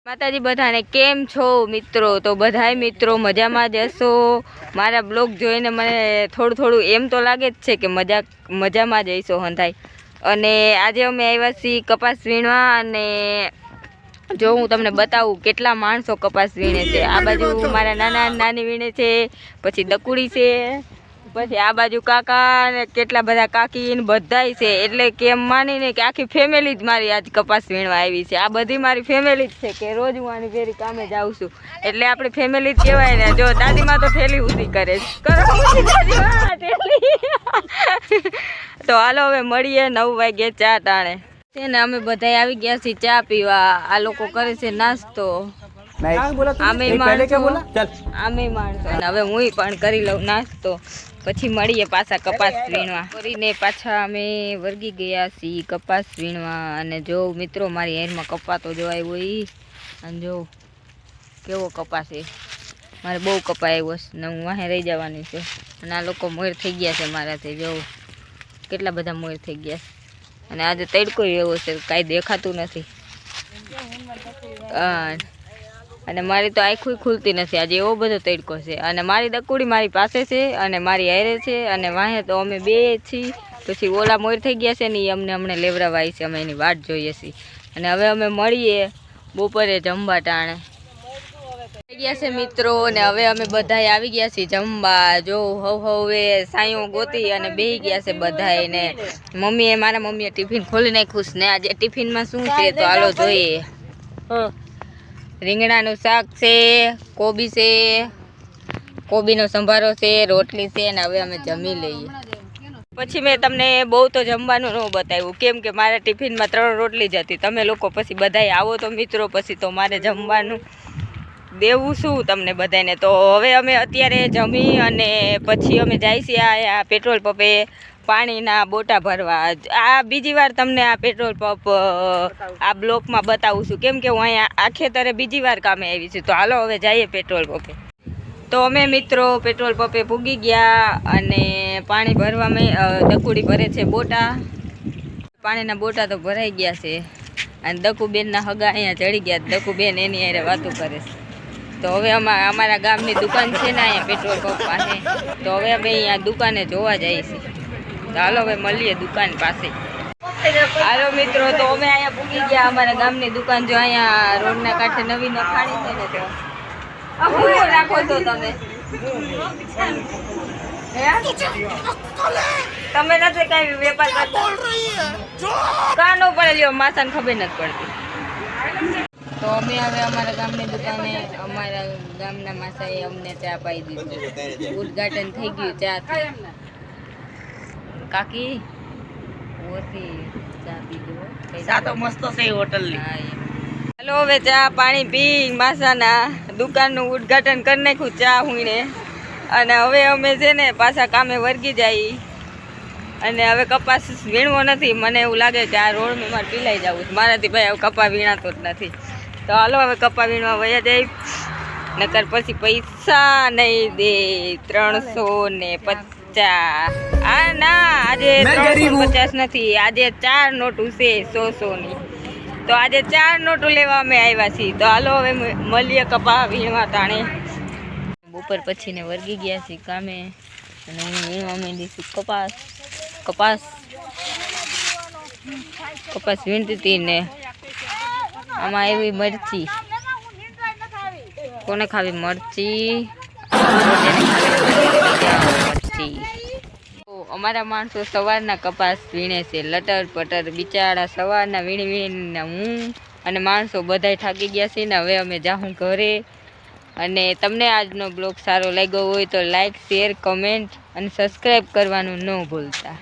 માતાજી બધાને કેમ છો મિત્રો? તો બધાય મિત્રો મજામાં જ હશો। મારા બ્લોગ જોઈને મને થોડું એમ તો લાગે જ છે કે મજામાં જ હશો હંધાઈ। અને આજે અમે આવ્યા છીએ કપાસ વીણવા। અને જો હું તમને બતાવું કેટલા માણસો કપાસ વીણે છે। આ બાજુ મારા નાની વીણે છે, પછી દકુડી છે, પછી આ બાજુ કાકા ને કેટલા બધા કાકી ને બધાય છે। એટલે કેમ માનીને કે આખી ફેમિલી જ મારી આજ કપાસ વીણવા આવી છે। આ બધી મારી ફેમિલી જ છે કે રોજ હું આની ભેરી કામે જાઉં છું, એટલે આપણી ફેમિલી જ કહેવાય ને। જો દાદીમાં તો ઠેલી ઊંધી કરે કરો તો હાલો હવે મળીએ 9 વાગે ચા ટાણે છે ને। અમે બધા આવી ગયા છીએ ચા પીવા। આ લોકો કરે છે નાસ્તો। આમે માણસો હવે હું પણ કરી લઉં નાસ્તો, પછી મળીએ પાછા કપાસ વીણવા કરીને। પાછા અમે વર્ગી ગયા છીએ કપાસ વીણવા। અને જો મિત્રો મારી હેરમાં કપાતો જો આવ્યો એ, અને જો કેવો કપાસ છે, મારે બહુ કપા આવ્યો છે ને હું વાહે રહી જવાની છે। અને આ લોકો મોર થઈ ગયા છે મારાથી, જો કેટલા બધા મોર થઈ ગયા છે। અને આજે તડકો એવો છે કાંઈ દેખાતું નથી। અને મારી તો આંખું ખુલતી નથી, આજે એવો બધો તડકો છે। અને મારી દકુડી મારી પાસે છે અને મારી હારે છે, અને વાહે તો અમે બે છીએ। પછી ઓલા મોર થઈ ગયા છે ને એ અમને હમણાં લેવરાવા આવી છે, અમે એની વાટ જોઈએ છીએ। અને હવે અમે મળીએ બપોરે જમવા ટાણે થઈ ગયા છે મિત્રો। અને હવે અમે બધા આવી ગયા છીએ જમવા। જો હવે સાયો ગોતી અને બેસી ગયા છે બધાય ને। મારા મમ્મીએ ટિફિન ખોલી નાખ્યું છે ને આજે ટિફિનમાં શું છે તો હાલો જોઈએ। રીંગણાનું શાક છે, કોબી છે, કોબીનો સંભારો છે, રોટલી છે, ને હવે અમે જમી લઈએ। પછી મેં તમને બહુ તો જમવાનું ન બતાવ્યું, કેમ કે મારા ટિફિનમાં 3 રોટલી જ હતી। તમે લોકો પછી બધાય આવો તો મિત્રો, પછી તો મારે જમવાનું દેવું શું તમને બધાને। તો હવે અમે અત્યારે જમી અને પછી અમે જાય છીએ આ પેટ્રોલ પંપે પાણીના બોટા ભરવા। આ બીજી વાર તમને આ પેટ્રોલ પંપ આ બ્લોકમાં બતાવું છું, કેમ કે હું અહીંયા આ ખેતરે બીજી વાર કામે આવી છું। તો હાલો હવે જઈએ પેટ્રોલ પંપે। તો અમે મિત્રો પેટ્રોલ પંપે પૂગી ગયા અને પાણી ભરવામાં દકુડી ભરે છે બોટા। પાણીના બોટા તો ભરાઈ ગયા છે અને દકુબેનના હગા અહીંયા ચડી ગયા। દકુબેન એની હારે વાતું કરે છે। તો હવે અમારા ગામની દુકાન છે ને અહીંયા પેટ્રોલ પંપ પાસે, તો હવે અમે અહીંયા દુકાને જોવા જઈએ છીએ। તો હાલો હવે મળીએ દુકાન પાસે। હાલો મિત્રો, તો અમે અહીંયા પૂગી ગયા અમારા ગામની દુકાન। જો અહીંયા રોડના કાંઠે નવી નખાણી છે ને, તો શું રાખો છો તમે? તમે નથી કઈ વેપાર કરતા? કાનો પડે લ્યો, માસાને ખબર નથી પડતી। તો અમે હવે અમારા ગામની દુકાને અમારા ગામના માસાએ અમને ચા પાઈ દીધું। ઉદ્ઘાટન થઈ ગયું ચા કાકી ઓછી ચા પીધું। ચા તો મસ્ત છે હોટલની। હાલો હવે ચા પાણી પી માસાના દુકાનનું ઉદ્ઘાટન કરી નાખ્યું ચા હુઈને। અને હવે અમે છે ને પાછા કામે વર્ગી જઈએ। અને હવે કપાસ વીણવો નથી, મને એવું લાગે કે આ રોડમાં મારે પીલાઈ જવું છે મારાથી। ભાઈ હવે કપા વીણાતો જ નથી, તો હાલો હવે કપા વીણવા વયા જાય, નકર પછી પૈસા નહીં દે। 350 આ ના, આજે 350 નથી, આજે 4 નોટું છે 100-100ની। તો આજે 4 નોટું લેવા અમે આવ્યા છીએ। તો હાલો હવે મળીએ કપા વીણવા ટાણે। બપોર પછી ને વર્ગી ગયા છીએ કામે, અને હું વીણવા માંડી છું કપાસ વીણતી હતી ને આમાં એવી મરચી, કોને ખાવી મરચી? અમારા માણસો સવારના કપાસ વીણે છે, લટર પટર બિચારા સવારના વીણીને હું અને માણસો બધાય થાકી ગયા છે ને હવે અમે જાઉં ઘરે। અને તમને આજનો બ્લોગ સારો લાગ્યો હોય તો લાઈક, શેર, કમેન્ટ અને સબસ્ક્રાઈબ કરવાનું ન ભૂલતા।